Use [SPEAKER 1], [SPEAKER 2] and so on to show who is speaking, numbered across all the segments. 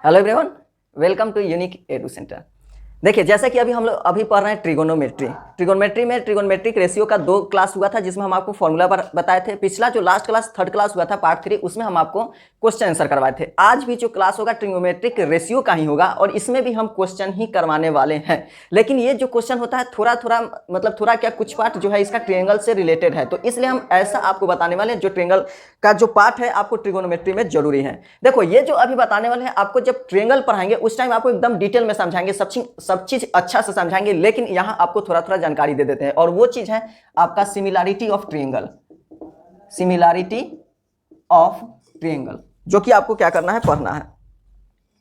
[SPEAKER 1] Hello everyone, welcome to unique edu centre. देखिए, जैसा कि हम लोग पढ़ रहे हैं ट्रिगोनोमेट्री में ट्रिगोनोमेट्रिक रेशियो का 2 क्लास हुआ था, जिसमें हम आपको फॉर्मूला पर बताए थे। पिछला जो लास्ट क्लास थर्ड क्लास हुआ था पार्ट 3, उसमें हम आपको क्वेश्चन आंसर करवाए थे। आज भी जो क्लास होगा ट्रिगोनोमेट्रिक रेशियो का ही होगा और इसमें भी हम क्वेश्चन ही करवाने वाले हैं। लेकिन ये जो क्वेश्चन होता है थोड़ा क्या कुछ पार्ट जो है इसका ट्रायंगल से रिलेटेड है, तो इसलिए हम ऐसा आपको बताने वाले हैं जो ट्रायंगल का जो पार्ट है आपको ट्रिगोनोमेट्री में जरूरी है। देखो, ये जो अभी बताने वाले हैं आपको जब ट्रायंगल पढ़ाएंगे उस टाइम आपको एकदम डिटेल में समझाएंगे, सब चीज अच्छा से समझाएंगे, लेकिन यहां आपको थोड़ा थोड़ा जानकारी दे देते हैं। और वो चीज है आपका सिमिलैरिटी ऑफ ट्रायंगल, जो कि आपको क्या करना है, पढ़ना है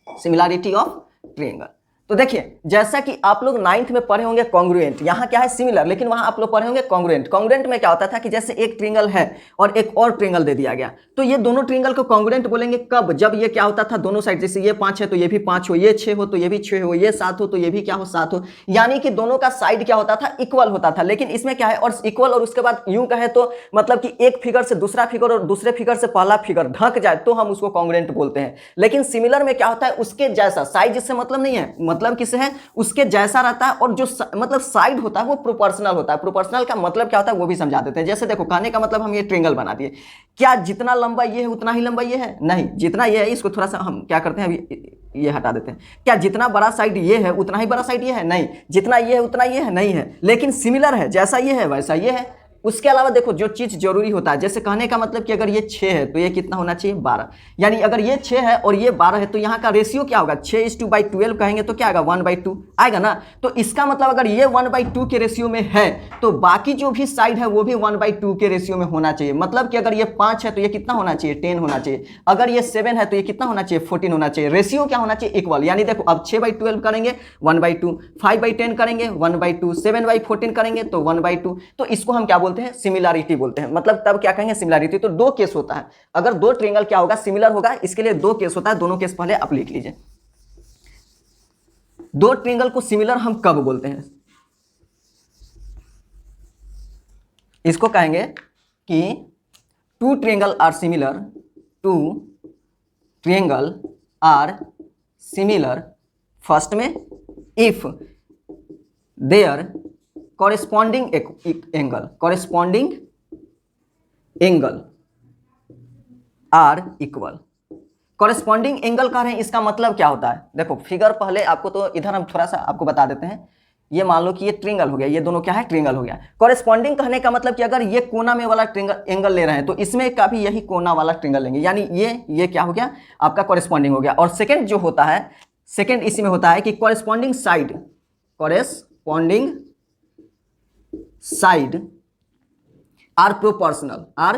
[SPEAKER 1] सिमिलैरिटी ऑफ ट्रायंगल। तो देखिए, जैसा कि आप लोग 9th में पढ़े होंगे कॉन्ग्रुएंट, यहाँ क्या है सिमिलर, लेकिन वहां आप लोग पढ़े होंगे कॉन्ग्रुएंट। कॉन्ग्रुएंट में क्या होता था कि जैसे एक ट्रायंगल है और एक और ट्रायंगल दे दिया गया, तो ये दोनों ट्रायंगल को कॉन्ग्रुएंट बोलेंगे कब, जब ये क्या होता था दोनों साइड, जैसे ये 5 है तो ये भी 5 हो, ये 6 हो तो ये भी 6 हो, ये 7 हो तो ये भी क्या हो, 7 हो, यानी कि दोनों का साइड क्या होता था, इक्वल होता था। लेकिन इसमें क्या है, और इक्वल और उसके बाद यूं कहे तो मतलब कि एक फिगर से दूसरा फिगर और दूसरे फिगर से पहला फिगर ढक जाए तो हम उसको कॉन्ग्रुएंट बोलते हैं। लेकिन सिमिलर में क्या होता है, उसके जैसा, साइज इससे मतलब नहीं है, मतलब किससे है, उसके जैसा रहता है, और जो मतलब साइड होता है वो प्रोपोर्शनल होता है। प्रोपोर्शनल का मतलब क्या होता है वो भी समझा देते हैं। जैसे देखो, कहने का मतलब हम ये ट्रायंगल बना दिए, क्या जितना लंबा ये है उतना ही लंबा ये है, नहीं, जितना ये है इसको थोड़ा सा हम क्या करते हैं, अभी ये हटा देते हैं। क्या जितना बड़ा साइड ये है उतना ही बड़ा साइड ये है, नहीं, जितना ये है उतना ये है, नहीं है, लेकिन सिमिलर है, जैसा ये है वैसा ये है। उसके अलावा देखो, जो चीज जरूरी होता है, जैसे कहने का मतलब कि अगर ये 6 है तो ये कितना होना चाहिए, 12, यानी अगर ये 6 है और ये 12 है तो यहाँ का रेशियो क्या होगा, 6:12 कहेंगे तो क्या आएगा, 1/2 आएगा ना। तो इसका मतलब अगर ये 1/2 के रेशियो में है तो बाकी जो भी साइड है वो भी 1/2 के रेशियो में होना चाहिए। मतलब कि अगर ये 5 है तो ये कितना होना चाहिए, 10 होना चाहिए। अगर ये 7 है तो ये कितना होना चाहिए, 14 होना चाहिए। रेशियो क्या होना चाहिए, इक्वल। यानी देखो, अब 6/12 करेंगे 1/2, 5/10 करेंगे 1/2, 7/14 करेंगे तो 1/2। तो इसको हम क्या बोलते हैं, सिमिलैरिटी बोलते हैं। मतलब तब क्या कहेंगे, सिमिलैरिटी। तो 2 केस होता है, अगर 2 ट्रायंगल क्या होगा, सिमिलर होगा, इसके लिए 2 केस होता है। दोनों केस पहले आप लिख लीजिए। 2 ट्रायंगल को सिमिलर हम कब बोलते हैं, इसको कहेंगे कि 2 triangle are similar, 2 triangle are similar first में if there corresponding angle are equal. Corresponding angle कह रहे हैं, इसका मतलब क्या होता है, देखो फिगर पहले आपको, तो इधर हम थोड़ा सा आपको बता देते हैं। ये मान लो कि ये ट्रायंगल हो गया, ये दोनों क्या है, ट्रायंगल हो गया। कॉरेस्पॉन्डिंग कहने का मतलब कि अगर ये कोना में वाला ट्रायंगल एंगल ले रहे हैं तो इसमें का भी यही कोना वाला ट्रायंगल लेंगे, यानी ये क्या हो गया, आपका कॉरेस्पॉन्डिंग हो गया। और सेकंड जो होता है, सेकंड इसी में होता है कि कॉरेस्पॉन्डिंग साइड आर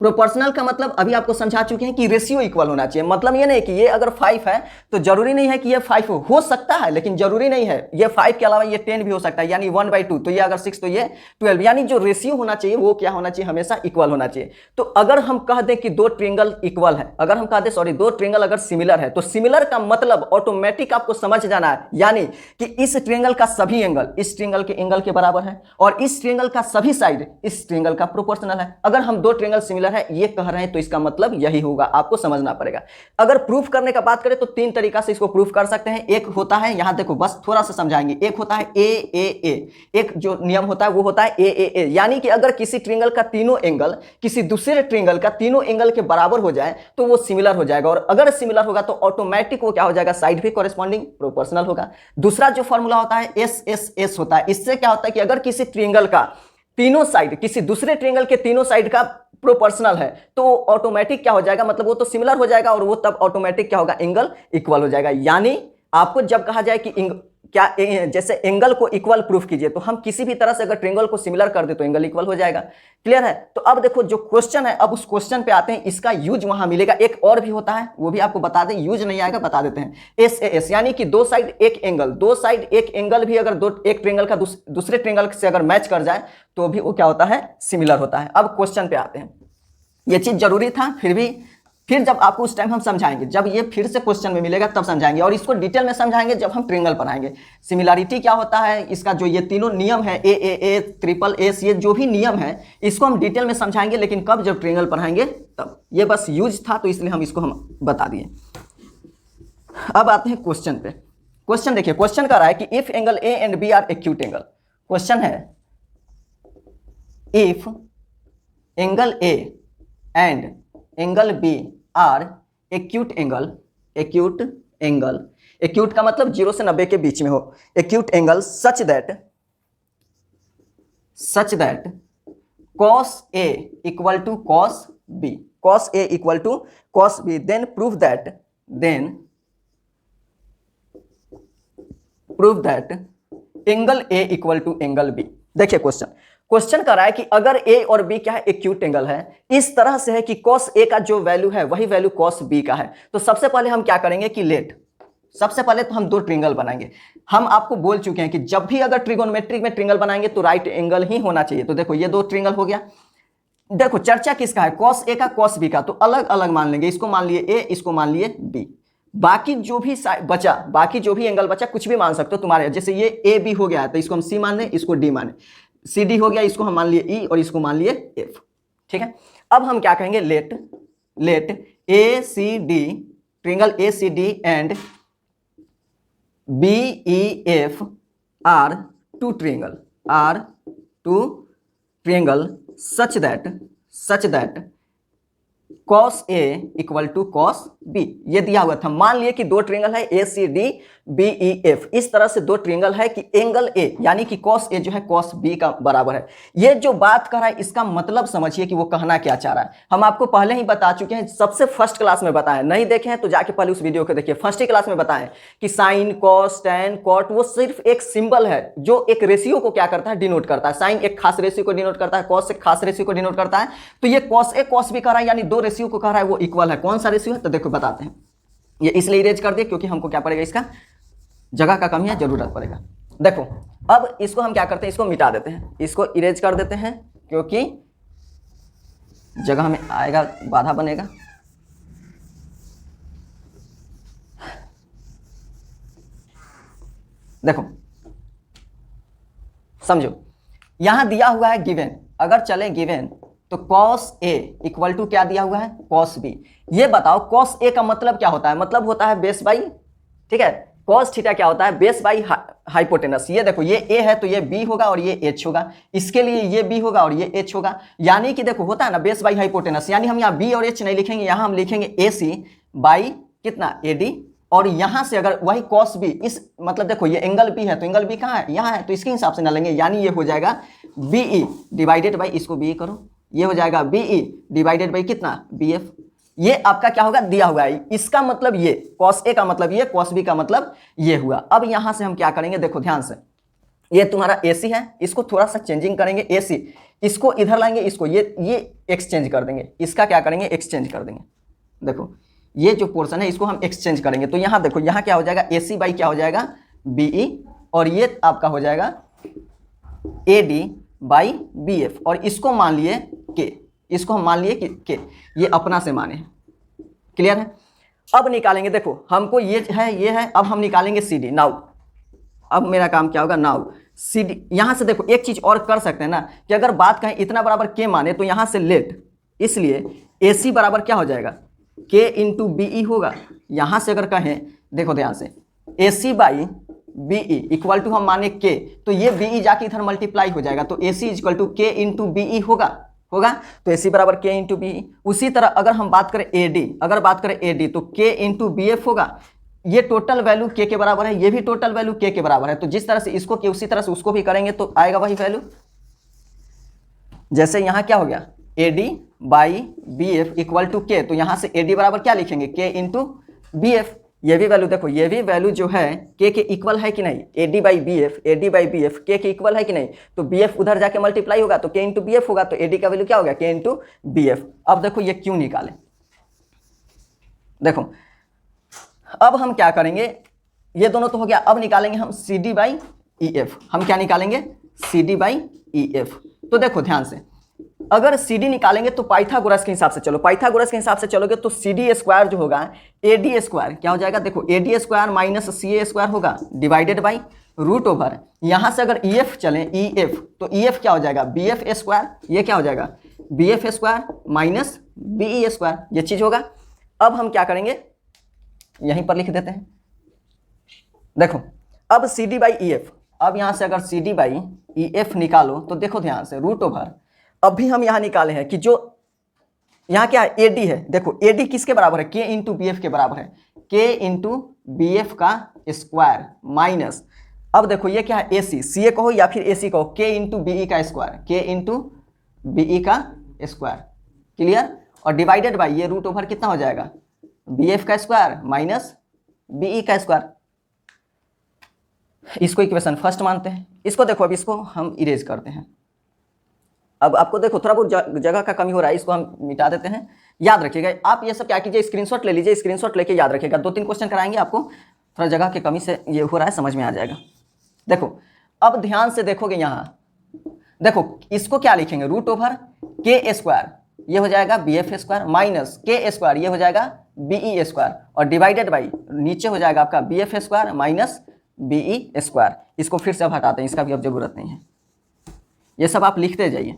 [SPEAKER 1] प्रोपोर्शनल का मतलब अभी आपको समझा चुके हैं कि रेशियो इक्वल होना चाहिए। मतलब ये नहीं कि ये अगर 5 है तो जरूरी नहीं है कि ये 5 हो सकता है, लेकिन जरूरी नहीं है। ये 5 के अलावा ये 10 भी हो सकता है, यानी 1/2। तो ये अगर 6 तो ये 12, यानी जो रेशियो होना चाहिए वो क्या होना चाहिए, हमेशा इक्वल होना चाहिए। तो अगर हम कह दें कि 2 ट्रायंगल इक्वल है, अगर हम कह दें 2 ट्रायंगल अगर सिमिलर है, तो सिमिलर का मतलब ऑटोमेटिक आपको समझ जाना है, यानी कि इस ट्रायंगल का सभी एंगल इस ट्रायंगल के एंगल के बराबर है और इस ट्रायंगल का सभी साइड इस ट्रायंगल का प्रोपोर्शनल है। अगर हम 2 ट्रायंगल सिमिलर है ये कह रहे हैं तो इसका मतलब यही होगा, आपको समझना पड़ेगा। अगर प्रूफ करने का बात करें तो 3 तरीका से इसको प्रूफ कर सकते हैं। एक होता है, यहां देखो बस थोड़ा सा समझाएंगे, एक होता है ए, एक जो नियम होता है वो होता है ए, यानी कि अगर किसी ट्रायंगल का तीनों एंगल किसी दूसरे ट्रायंगल का तीनों एंगल के बराबर हो जाए तो वो सिमिलर हो जाएगा, और अगर सिमिलर होगा तो ऑटोमेटिक वो क्या हो जाएगा, साइड भी कॉरेस्पॉन्डिंग प्रोपोर्शनल होगा। दूसरा जो फॉर्मूला होता है एस होता है। इससे क्या होता है कि अगर किसी ट्रायंगल का तीनों साइड किसी दूसरे ट्रायंगल के तीनों साइड का प्रोपोर्शनल है तो ऑटोमेटिक क्या हो जाएगा, मतलब वो तो सिमिलर हो जाएगा और वो तब ऑटोमेटिक क्या होगा, एंगल इक्वल हो जाएगा। यानी आपको जब कहा जाए कि जैसे एंगल को इक्वल प्रूफ कीजिए, तो हम किसी भी तरह से अगर ट्रायंगल को सिमिलर कर दे तो एंगल इक्वल हो जाएगा। क्लियर है। तो अब देखो जो क्वेश्चन है, अब उस क्वेश्चन पे आते हैं, इसका यूज वहां मिलेगा। एक और भी होता है, वो भी आपको बता दें, यूज नहीं आएगा बता देते हैं। एस यानी कि 2 साइड एक एंगल भी अगर एक ट्रायंगल का दूसरे ट्रायंगल से अगर मैच कर जाए तो भी वो क्या होता है, सिमिलर होता है। अब क्वेश्चन पे आते हैं। ये चीज जरूरी था, फिर जब आपको उस टाइम हम समझाएंगे, जब ये फिर से क्वेश्चन में मिलेगा तब समझाएंगे, और इसको डिटेल में समझाएंगे जब हम ट्रायंगल बनाएंगे। सिमिलैरिटी क्या होता है, इसका जो ये तीनों नियम है, ए ट्रिपल एस, ये जो भी नियम है इसको हम डिटेल में समझाएंगे, लेकिन कब, जब ट्रायंगल पढ़ाएंगे तब ये बस यूज था तो इसलिए हम इसको हम बता दिए। अब आते हैं क्वेश्चन पे। क्वेश्चन देखिए, क्वेश्चन कर रहा है कि if angle A and B are acute angle. Question है if angle A and angle B are acute angle, acute angle, acute का मतलब 0 से 90 के बीच में हो, acute angle such that cos A equal to cos B, cos A equal to cos B, then prove that angle A equal to angle B। देखिए question कर रहा है कि अगर A और B क्या है, एक्यूट एंगल है, इस तरह से है कि cos A का जो वैल्यू है वही वैल्यू cos B का है। तो सबसे पहले हम क्या करेंगे कि सबसे पहले तो हम दो ट्रिंगल बनाएंगे। हम आपको बोल चुके हैं कि जब भी अगर ट्रिगोनोमेट्रिक में ट्रिंगल बनाएंगे तो राइट एंगल ही होना चाहिए। तो देखो ये दो ट्रिंगल हो गया। देखो चर्चा किसका है, cos A का cos B का, तो अलग अलग मान लेंगे, इसको मान लिए A, इसको मान लिए B। बाकी जो भी बचा, बाकी जो भी एंगल बचा कुछ भी मान सकते हो तुम्हारे, जैसे ये AB हो गया है तो इसको हम C मान लें, इसको D माने, CD हो गया, इसको हम मान लिए E और इसको मान लिए F। ठीक है, अब हम क्या कहेंगे, let ACD, triangle ACD and BEF are two triangle such that cos A equal to cos B, ये दिया हुआ था। मान लिए कि दो ट्रिंगल है ACD BEF, इस तरह से दो ट्रिंगल है कि एंगल A यानी कि cos A जो है cos B का बराबर है। ये जो बात कर रहा है इसका मतलब समझिए कि वो कहना क्या चाह रहा है। हम आपको पहले ही बता चुके हैं, सबसे फर्स्ट क्लास में बताएं, नहीं देखे हैं तो जाके पहले उस वीडियो को देखिए, फर्स्ट ही क्लास में बताएं कि साइन, कॉस, टैन, कॉट वो सिर्फ एक सिंबल है जो एक रेशियो को क्या करता है, डिनोट करता है। साइन एक खास रेशियो को डिनोट करता है, कॉस एक खास रेशियो को डिनोट करता है। तो ये cos A cos B कर रहा है यानी दो रेशियो को कह रहा है वो इक्वल है। कौन सा रेशियो है तो देखो बताते हैं। ये इसलिए इरेज कर दिए क्योंकि हमको क्या पड़ेगा, इसका जगह का कमी है, जरूरत पड़ेगा। देखो अब इसको हम क्या करते हैं, इसको मिटा देते हैं, इसको इरेज कर देते हैं क्योंकि जगह में आएगा, बाधा बनेगा। देखो समझो, यहां दिया हुआ है गिवन, अगर चले गिवन तो cos A इक्वल टू क्या दिया हुआ है, cos B। ये बताओ cos A का मतलब क्या होता है, मतलब होता है बेस बाई, ठीक है, cos थीटा क्या होता है, बेस बाई हाइपोटेनस। ये देखो ये A है तो ये B होगा और ये H होगा, इसके लिए ये B होगा और ये H होगा। यानी कि देखो होता है ना बेस बाई हाइपोटेनस, यानी हम यहाँ B और H नहीं लिखेंगे, यहाँ हम लिखेंगे AC बाई कितना AD, और यहां से अगर वही cos B, इस मतलब देखो ये एंगल B है तो एंगल B कहाँ है, यहाँ है, तो इसके हिसाब से ना लेंगे, यानी ये हो जाएगा BE डिवाइडेड बाई, इसको BE करो, ये हो जाएगा BE डिवाइडेड बाई कितना BF। ये आपका क्या होगा, दिया हुआ है। इसका मतलब ये cos A का मतलब ये, cos B का मतलब ये हुआ। अब यहां से हम क्या करेंगे, देखो ध्यान से, ये तुम्हारा AC है, इसको थोड़ा सा चेंजिंग करेंगे, AC इसको इधर लाएंगे, इसको ये एक्सचेंज कर देंगे, इसका क्या करेंगे, एक्सचेंज कर देंगे। देखो ये जो पोर्शन है इसको हम एक्सचेंज करेंगे, तो यहाँ देखो यहाँ क्या हो जाएगा, AC बाई क्या हो जाएगा BE, और ये आपका हो जाएगा AD बाई BF, और इसको मान लिए K, इसको हम मान लिए कि K, ये अपना से माने हैं। क्लियर है। अब निकालेंगे, देखो हमको ये है, अब हम निकालेंगे CD। नाउ अब मेरा काम क्या होगा, नाउ CD, यहां से देखो एक चीज और कर सकते हैं ना कि अगर बात कहें इतना बराबर K माने तो यहां से लेट, इसलिए AC बराबर क्या हो जाएगा, K इंटू BE होगा। यहां से अगर कहें, देखो ध्यान से, AC by BE equal to हम माने K, तो ये BE जाके इधर मल्टीप्लाई हो जाएगा, तो AC equal to K into BE होगा, तो AC बराबर K इंटू BE। उसी तरह अगर हम बात करें AD, तो K इंटू BF होगा। ये टोटल वैल्यू K के बराबर है, ये भी टोटल वैल्यू K के बराबर है, तो जिस तरह से इसको K उसी तरह से उसको भी करेंगे तो आएगा वही वैल्यू। जैसे यहाँ क्या हो गया, AD by BF equal to K, तो यहाँ से AD बराबर क्या लिखेंगे, K इंटू BF। ये भी वैल्यू देखो, ये भी वैल्यू जो है K के इक्वल है कि नहीं, AD बाई BF K के इक्वल है कि नहीं, तो BF उधर जाके मल्टीप्लाई होगा तो K इंटू BF होगा, तो AD का वैल्यू क्या हो गया, K इंटू BF। अब देखो ये क्यों निकाले, देखो अब हम क्या करेंगे, ये दोनों तो हो गया, अब निकालेंगे हम CD बाई EF। हम क्या निकालेंगे, CD बाई EF। तो देखो ध्यान से, अगर CD निकालेंगे तो पाइथागोरस के हिसाब से चलो, पाइथागोरस के हिसाब से चलोगे तो CD स्क्वायर जो होगा AD स्क्वायर क्या हो जाएगा, देखो AD square minus CA square होगा डिवाइडेड बाई रूट ओवर, यहाँ से अगर EF चलें EF, तो EF क्या हो जाएगा BF स्क्वायर, ये क्या हो जाएगा B F square minus B E square, ये चीज होगा। अब हम क्या करेंगे, यहीं पर लिख देते हैं। देखो अब C D by E F, अब यहां से अगर C D by E F निकालो तो देखो ध्यान से रूट ओवर, अब भी हम यहां निकाले हैं कि जो यहां क्या है एडी है, देखो एडी किसके बराबर है, के इंटू बी एफ के बराबर है, के इंटू बी एफ का स्क्वायर माइनस, अब देखो ये क्या है ए सी, सी ए कहो या फिर ए सी कहो, के इंटू बीई का स्क्वायर, के इंटू बीई का स्क्वायर, क्लियर, और डिवाइडेड बाई ये रूट ओवर कितना हो जाएगा, बी एफ का स्क्वायर माइनस बीई का स्क्वायर। इसको इक्वेशन फर्स्ट मानते हैं। इसको देखो अब इसको हम इरेज करते हैं। अब आपको देखो थोड़ा बहुत जगह का कमी हो रहा है, इसको हम मिटा देते हैं। याद रखिएगा आप ये सब क्या कीजिए, स्क्रीनशॉट ले लीजिए, स्क्रीनशॉट लेके याद रखिएगा, 2-3 क्वेश्चन कराएंगे आपको, थोड़ा जगह की कमी से ये हो रहा है, समझ में आ जाएगा। देखो अब ध्यान से देखोगे यहाँ, देखो इसको क्या लिखेंगे, रूट ओवर के स्क्वायर ये हो जाएगा B F square minus K square ये हो जाएगा बीई स्क्वायर, और डिवाइडेड बाई नीचे हो जाएगा आपका B F square minus BE square. इसको फिर से अब हटाते हैं, इसका भी अब जरूरत नहीं है, ये सब आप लिखते जाइए,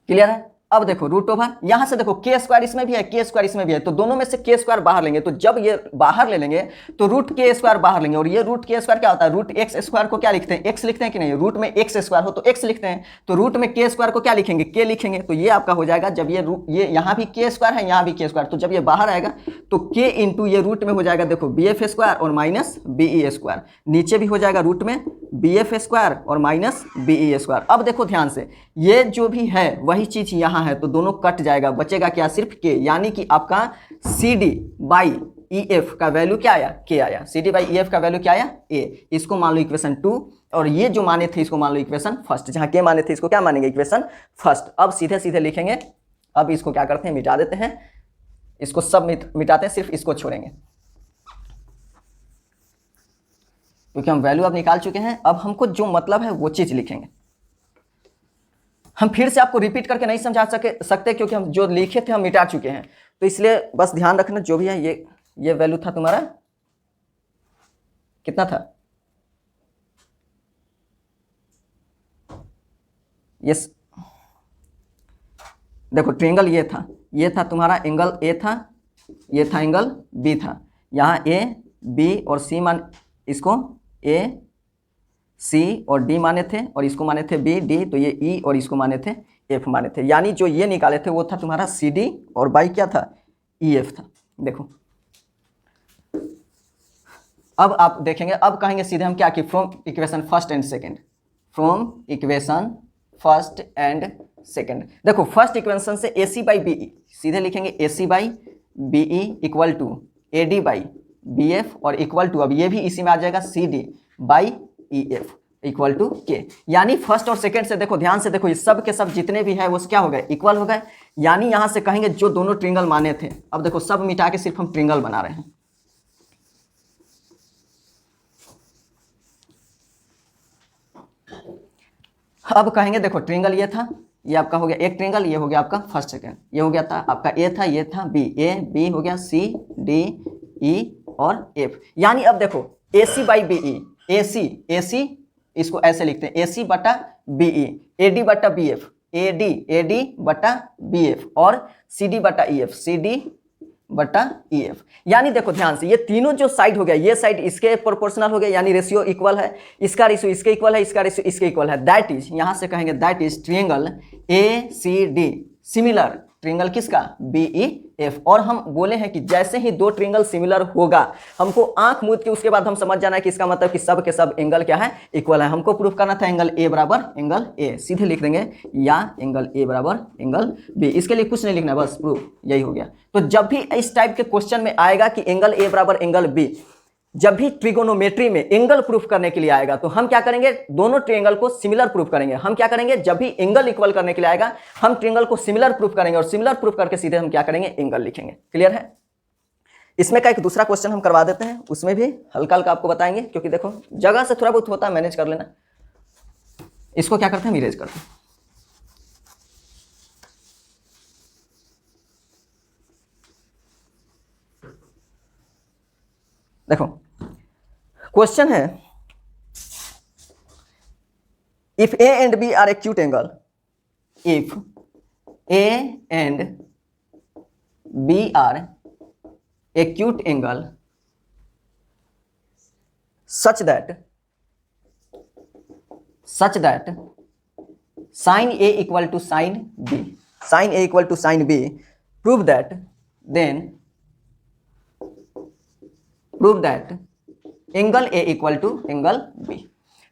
[SPEAKER 1] क्लियर है। अब देखो रूट ओवर यहां से देखो के स्क्वायर इसमें भी है, के स्क्वायर इसमें भी है, तो दोनों में से के स्क्वायर बाहर लेंगे, तो जब ये बाहर ले लेंगे तो रूट के स्क्वायर बाहर लेंगे, और ये रूट के स्क्वायर क्या होता है, रूट एक्स स्क्वायर को क्या लिखते हैं, एक्स लिखते हैं कि नहीं, रूट में एक्स स्क्वायर हो तो एक्स लिखते हैं, तो रूट में के स्क्वायर को क्या लिखेंगे, के लिखेंगे, तो ये आपका हो जाएगा, जब ये यहाँ भी के स्क्वायर है यहाँ भी के स्क्वायर, तो जब ये बाहर आएगा तो के इंटू ये रूट में हो जाएगा देखो बी एफ स्क्वायर और माइनस बीई स्क्वायर, नीचे भी हो जाएगा रूट में बी एफ स्क्वायर और माइनस बीई स्क्वायर। अब देखो ध्यान से ये जो भी है वही चीज यहाँ है, तो दोनों कट जाएगा, बचेगा क्या, सिर्फ के, यानी कि आपका C D by E F का वैल्यू क्या आया, के आया, C D by E F का वैल्यू क्या आया, ए। इसको मान लो इक्वेशन 2, और ये जो माने थे इसको मान लो इक्वेशन फर्स्ट, जहां के माने थे इसको क्या मानेंगे, इक्वेशन फर्स्ट। अब सीधे सीधे लिखेंगे, अब इसको क्या करते हैं, मिटा देते हैं, इसको सब मिटाते हैं, सिर्फ इसको छोड़ेंगे, क्योंकि हम वैल्यू अब निकाल चुके हैं। अब हमको जो मतलब है वो चीज लिखेंगे, हम फिर से आपको रिपीट करके नहीं समझा सकते क्योंकि हम जो लिखे थे हम मिटा चुके हैं, तो इसलिए बस ध्यान रखना जो भी है, ये वैल्यू था तुम्हारा कितना था, ये देखो ट्रायंगल ये था तुम्हारा एंगल ए था, ये था एंगल बी था, यहाँ ए बी और सी मान, इसको ए सी और डी माने थे, और इसको माने थे बी डी, तो ये ई और इसको माने थे एफ माने थे, यानी जो ये निकाले थे वो था तुम्हारा सी डी और बाई क्या था, ई एफ था। देखो अब आप देखेंगे, अब कहेंगे सीधे हम क्या कि from equation first and second, from equation first and second. देखो फर्स्ट इक्वेशन से A C by B E सीधे लिखेंगे, A C by B E equal to A D by B F, और इक्वल टू अब ये भी इसी में आ जाएगा C D by E F equal to K, यानी फर्स्ट और सेकंड से देखो ध्यान से देखो, ये सब के सब जितने भी है वो क्या हो गए, इक्वल हो गए, यानी यहां से कहेंगे जो दोनों ट्रायंगल माने थे, अब देखो सब मिटा के सिर्फ हम ट्रायंगल बना रहे हैं। अब कहेंगे देखो ट्रायंगल ये था, ये आपका हो गया एक ट्रायंगल, ये हो गया आपका फर्स्ट सेकंड, ये हो गया था आपका ए था, ये था बी, ए बी हो गया सी डी ई और एफ, यानी अब देखो ए सी बाई बी ई, ए सी इसको ऐसे लिखते हैं, ए सी बटा बी ई, ए डी बटा बी एफ, ए डी बटा बी एफ, और सी डी बटा ई एफ, सी डी बटा ई एफ, यानी देखो ध्यान से ये तीनों जो साइड हो गया, ये साइड इसके प्रोपोर्शनल हो गया, यानी रेशियो इक्वल है, इसका रेशियो इसके इक्वल है, इसका रेशियो इसके इक्वल है, दैट इज यहां से कहेंगे that is triangle A C D similar triangle किसका, बी ई एफ। और हम बोले हैं कि जैसे ही दो ट्रायंगल सिमिलर होगा, हमको आंख मूंद के उसके बाद हम समझ जाना है कि इसका मतलब कि सब के सब एंगल क्या है, इक्वल है। हमको प्रूफ करना था एंगल ए बराबर एंगल ए, सीधे लिख देंगे या एंगल ए बराबर एंगल बी, इसके लिए कुछ नहीं लिखना है, बस प्रूफ यही हो गया। तो जब भी इस टाइप के क्वेश्चन में आएगा कि एंगल ए बराबर एंगल बी, जब भी ट्रिगोनोमेट्री में एंगल प्रूफ करने के लिए आएगा तो हम क्या करेंगे, दोनों ट्रायंगल को सिमिलर प्रूफ करेंगे। हम क्या करेंगे, जब भी एंगल इक्वल करने के लिए आएगा हम ट्रायंगल को सिमिलर प्रूफ करेंगे, और सिमिलर प्रूफ करके सीधे हम क्या करेंगे, एंगल लिखेंगे। क्लियर है। इसमें का एक दूसरा क्वेश्चन हम करवा देते हैं, उसमें भी हल्का हल्का आपको बताएंगे, क्योंकि देखो जगह से थोड़ा बहुत होता है, मैनेज कर लेना। इसको क्या करते हैं, इरेज करते हैं। देखो क्वेश्चन है, if A and B are acute angle, if A and B are acute angle such that sin A equal to sin B, prove that angle A equal to angle B।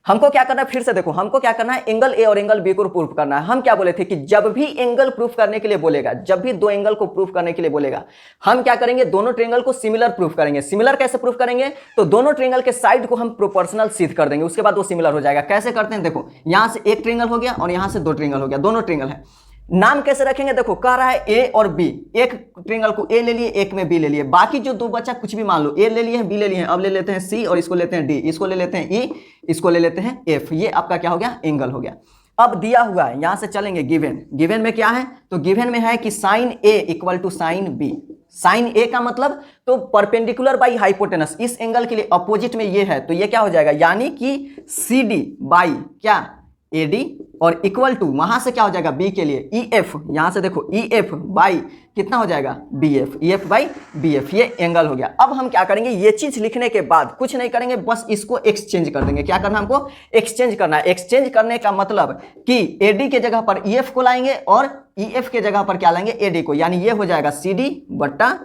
[SPEAKER 1] हमको क्या करना है, फिर से देखो, हमको क्या करना है, एंगल A और एंगल B को प्रूफ करना है। हम क्या बोले थे कि जब भी एंगल प्रूफ करने के लिए बोलेगा, जब भी दो एंगल को प्रूफ करने के लिए बोलेगा, हम क्या करेंगे, दोनों ट्रायंगल को सिमिलर प्रूफ करेंगे। सिमिलर कैसे प्रूफ करेंगे, तो दोनों ट्रायंगल के साइड को हम प्रोपोर्शनल सिद्ध कर देंगे, उसके बाद वो सिमिलर हो जाएगा। कैसे करते हैं, देखो यहां से एक ट्रायंगल हो गया और यहां से दो ट्रायंगल हो गया, दोनों ट्रायंगल है। नाम कैसे रखेंगे, देखो कह रहा है ए और बी, एक ट्रायंगल को ए ले लिए, एक में बी ले लिए, बाकी जो दो बचा कुछ भी मान लो, ए ले लिए हैं, बी ले लिए हैं, अब ले लेते हैं सी और इसको लेते हैं डी, इसको ले लेते हैं ई, इसको ले लेते हैं एफ। ये आपका क्या हो गया, एंगल हो गया। अब दिया हुआ है, यहां से चलेंगे गिवन में क्या है, तो गिवन में है कि sine A equal to sine B. Sine A का मतलब तो परपेंडिकुलर बाई हाइपोटेनस, इस एंगल के लिए अपोजिट में ये है, तो ये क्या हो जाएगा, यानी कि सी डी बाई क्या AD और इक्वल टू वहां से क्या हो जाएगा B के लिए EF, यहां से देखो EF बाई कितना हो जाएगा BF, EF बाई BF, ये एंगल हो गया। अब हम क्या करेंगे, ये चीज लिखने के बाद कुछ नहीं करेंगे, बस इसको एक्सचेंज कर देंगे। क्या करना है हमको, एक्सचेंज करना है। एक्सचेंज करने का मतलब कि AD के जगह पर EF को लाएंगे और EF के जगह पर क्या लाएंगे, AD को, यानी ये हो जाएगा CD बट्टा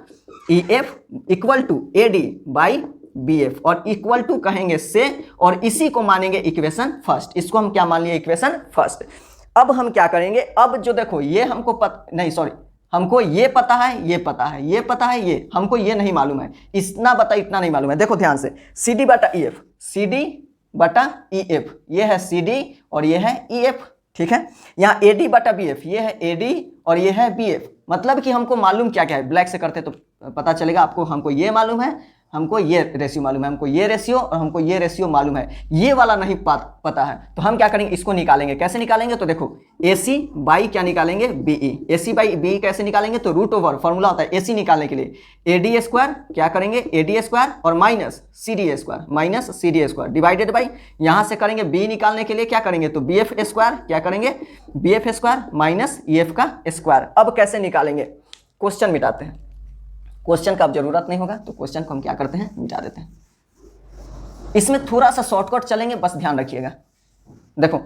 [SPEAKER 1] EF equal to AD by BF और इक्वल टू कहेंगे से, और इसी को मानेंगे इक्वेशन फर्स्ट। इसको हम क्या मान लिए, इक्वेशन फर्स्ट। अब हम क्या करेंगे, अब जो देखो ये हमको हमको ये पता है, ये पता है, ये पता है, ये हमको ये नहीं मालूम है, इतना नहीं मालूम है। देखो ध्यान से, CD बटा EF, CD बटा EF, ये है CD और ये है EF, ठीक है। यहाँ AD बटा BF, ये है AD और ये है BF, मतलब कि हमको मालूम क्या क्या है, ब्लैक से करते तो पता चलेगा आपको। हमको ये मालूम है, हमको ये रेशियो मालूम है, हमको ये रेशियो और हमको ये रेशियो मालूम है, ये वाला नहीं पता है, तो हम क्या करेंगे, इसको निकालेंगे। कैसे निकालेंगे, तो देखो AC बाई क्या निकालेंगे, BE। AC बाई BE कैसे निकालेंगे, तो रूट ओवर फॉर्मूला होता है AC निकालने के लिए, AD स्क्वायर क्या करेंगे, AD स्क्वायर और minus CD square divided by, यहाँ से करेंगे B निकालने के लिए क्या करेंगे, तो BF स्क्वायर, क्या करेंगे BF स्क्वायर माइनस EF का स्क्वायर। अब कैसे निकालेंगे, क्वेश्चन मिटाते हैं। क्वेश्चन का अब जरूरत नहीं होगा, तो क्वेश्चन को हम क्या करते हैं, मिटा देते हैं। इसमें थोड़ा सा शॉर्टकट चलेंगे, बस ध्यान रखिएगा। देखो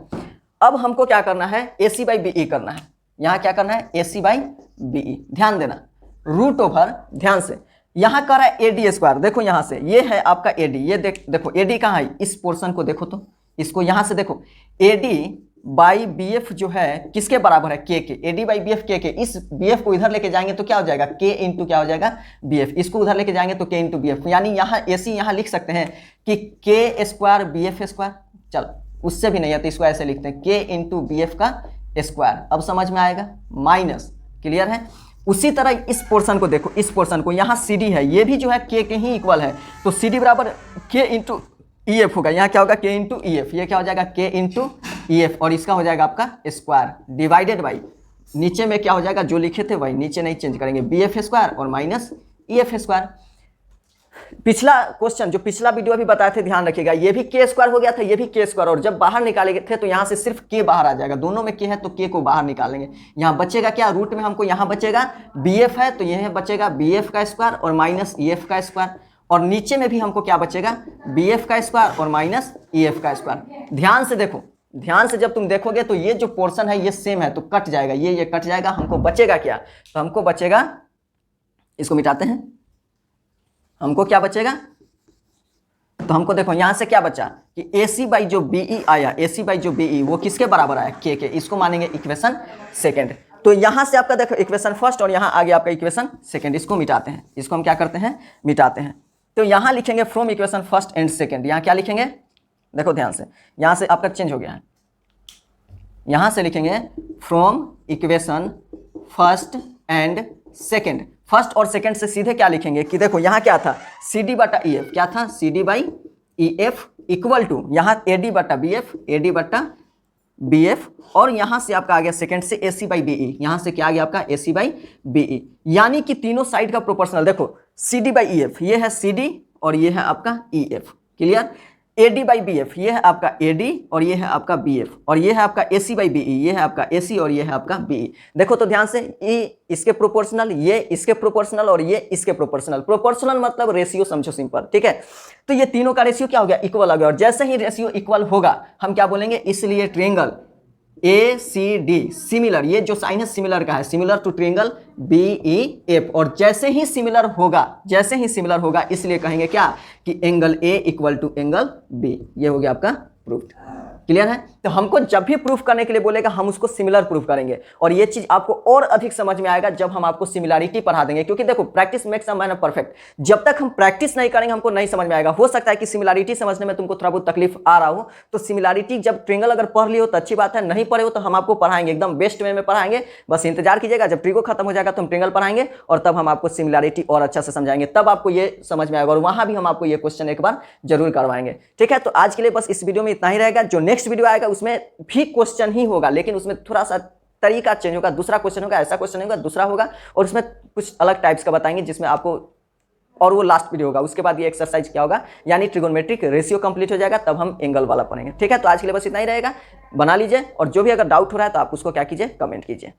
[SPEAKER 1] अब हमको क्या करना है, AC बाई BE करना है। यहाँ क्या करना है, AC बाई BE, ध्यान देना, रूट ओवर, ध्यान से, यहाँ कर रहा है AD स्क्वायर। देखो यहाँ से ये है आपका AD, ये देखो AD कहाँ है, इस पोर्शन को देखो, तो इसको यहाँ से देखो, AD बाई BF जो है किसके बराबर है, K के, AD बाई BF K के। इस BF को इधर लेके जाएंगे तो क्या हो जाएगा, K इंटू क्या हो जाएगा BF, इसको उधर लेके जाएंगे तो K इंटू BF, यानी यहाँ AC यहाँ लिख सकते हैं कि K स्क्वायर BF स्क्वायर। चल उससे भी नहीं है तो इसको ऐसे लिखते हैं, K इंटू BF का स्क्वायर। अब समझ में आएगा, माइनस, क्लियर है। उसी तरह इस पोर्शन को देखो, इस पोर्शन को, यहाँ CD है, ये भी जो है K के ही इक्वल है, तो CD बराबर K इंटू EF होगा। यहाँ क्या होगा, K इंटू EF, ये क्या हो जाएगा K इंटू EF और इसका हो जाएगा आपका स्क्वायर डिवाइडेड बाई, नीचे में क्या हो जाएगा, जो लिखे थे वही, नीचे नहीं चेंज करेंगे, BF स्क्वायर और माइनस EF स्क्वायर। पिछला क्वेश्चन जो पिछला वीडियो अभी बताए थे, ध्यान रखिएगा, ये भी K स्क्वायर हो गया था, ये भी K स्क्वायर, और जब बाहर निकाले थे तो यहाँ से सिर्फ K बाहर आ जाएगा, दोनों में K है तो K को बाहर निकालेंगे। यहाँ बचेगा क्या, रूट में हमको यहाँ बचेगा BF है तो यह बचेगा BF का स्क्वायर और माइनस EF का स्क्वायर, और नीचे में भी हमको क्या बचेगा, BF का स्क्वायर और माइनस EF का स्क्वायर। ध्यान से देखो, ध्यान से जब तुम देखोगे तो ये जो पोर्शन है ये सेम है तो कट जाएगा, ये कट जाएगा। हमको बचेगा क्या, तो हमको बचेगा, इसको मिटाते हैं, हमको क्या बचेगा, तो हमको देखो यहाँ से क्या बचा कि AC बाई जो BE आया, AC बाई जो BE वो किसके बराबर आया, K के, इसको मानेंगे इक्वेशन सेकेंड। तो यहाँ से आपका देखो इक्वेशन फर्स्ट और यहाँ आगे आपका इक्वेशन सेकेंड, इसको मिटाते हैं, इसको हम क्या करते हैं, मिटाते हैं। तो यहाँ लिखेंगे from equation first and second, यहाँ क्या लिखेंगे, देखो ध्यान से, यहाँ से आपका चेंज हो गया है, यहाँ से लिखेंगे from equation first and second. First और सेकेंड से सीधे क्या लिखेंगे कि देखो यहाँ क्या था, CD बटा EF, क्या था CD by EF equal to यहाँ AD बटा BF, और यहाँ से आपका आ गया सेकेंड से AC बाई BE, यहाँ से क्या आ गया आपका AC बाई BE, यानी कि तीनों साइड का प्रोपोर्शनल। देखो CD बाई EF, ये है CD और ये है आपका EF, clear. AD by BF, ये है आपका AD और ये है आपका BF, और ये है आपका AC बाई BE, ये है आपका AC और ये है आपका BE। देखो तो ध्यान से, E इसके प्रोपोर्शनल, ये इसके प्रोपोर्शनल और ये इसके प्रोपोर्शनल। प्रोपोर्शनल मतलब रेशियो समझो सिंपल, ठीक है। तो ये तीनों का रेशियो क्या हो गया, इक्वल हो गया। और जैसे ही रेशियो इक्वल होगा हम क्या बोलेंगे, इसलिए ट्रायंगल ACD सिमिलर, ये जो साइन है सिमिलर का है, सिमिलर टू ट्रायंगल BEF। और जैसे ही सिमिलर होगा इसलिए कहेंगे क्या कि angle A equal to angle B। ये हो गया आपका प्रूफ। क्लियर है। तो हमको जब भी प्रूफ करने के लिए बोलेगा हम उसको सिमिलर प्रूफ करेंगे, और ये चीज आपको और अधिक समझ में आएगा जब हम आपको सिमिलैरिटी पढ़ा देंगे। क्योंकि देखो practice makes a man perfect, जब तक हम प्रैक्टिस नहीं करेंगे हमको नहीं समझ में आएगा। हो सकता है कि सिमिलैरिटी समझने में तुमको थोड़ा बहुत तकलीफ आ रहा हो, तो सिमिलैरिटी जब ट्रायंगल अगर पढ़ लियो तो अच्छी बात है, नहीं पढ़े हो तो हम आपको पढ़ाएंगे, एकदम बेस्ट वे में पढ़ाएंगे। बस इंतजार कीजिएगा, जब ट्रिगो खत्म हो जाएगा तो हम ट्रायंगल पढ़ाएंगे और तब हम आपको सिमिलैरिटी और अच्छा से समझाएंगे, तब आपको ये समझ में आएगा। और वहां भी हम आपको ये क्वेश्चन एक बार जरूर करवाएंगे, ठीक है। तो आज के लिए बस इस वीडियो में इतना ही रहेगा। जो नेक्स्ट वीडियो आएगा उसमें भी क्वेश्चन ही होगा, लेकिन उसमें थोड़ा सा तरीका चेंज होगा, दूसरा क्वेश्चन होगा, ऐसा क्वेश्चन होगा, दूसरा होगा, और उसमें कुछ अलग टाइप्स का बताएंगे जिसमें आपको, और वो लास्ट वीडियो होगा। उसके बाद ये एक्सरसाइज क्या होगा, यानी ट्रिगोनोमेट्रिक रेशियो कंप्लीट हो जाएगा, तब हम एंगल वाला पढ़ेंगे, ठीक है। तो आज के लिए बस इतना ही रहेगा, बना लीजिए, और जो भी अगर डाउट हो रहा है तो आप उसको क्या कीजिए, कमेंट कीजिए।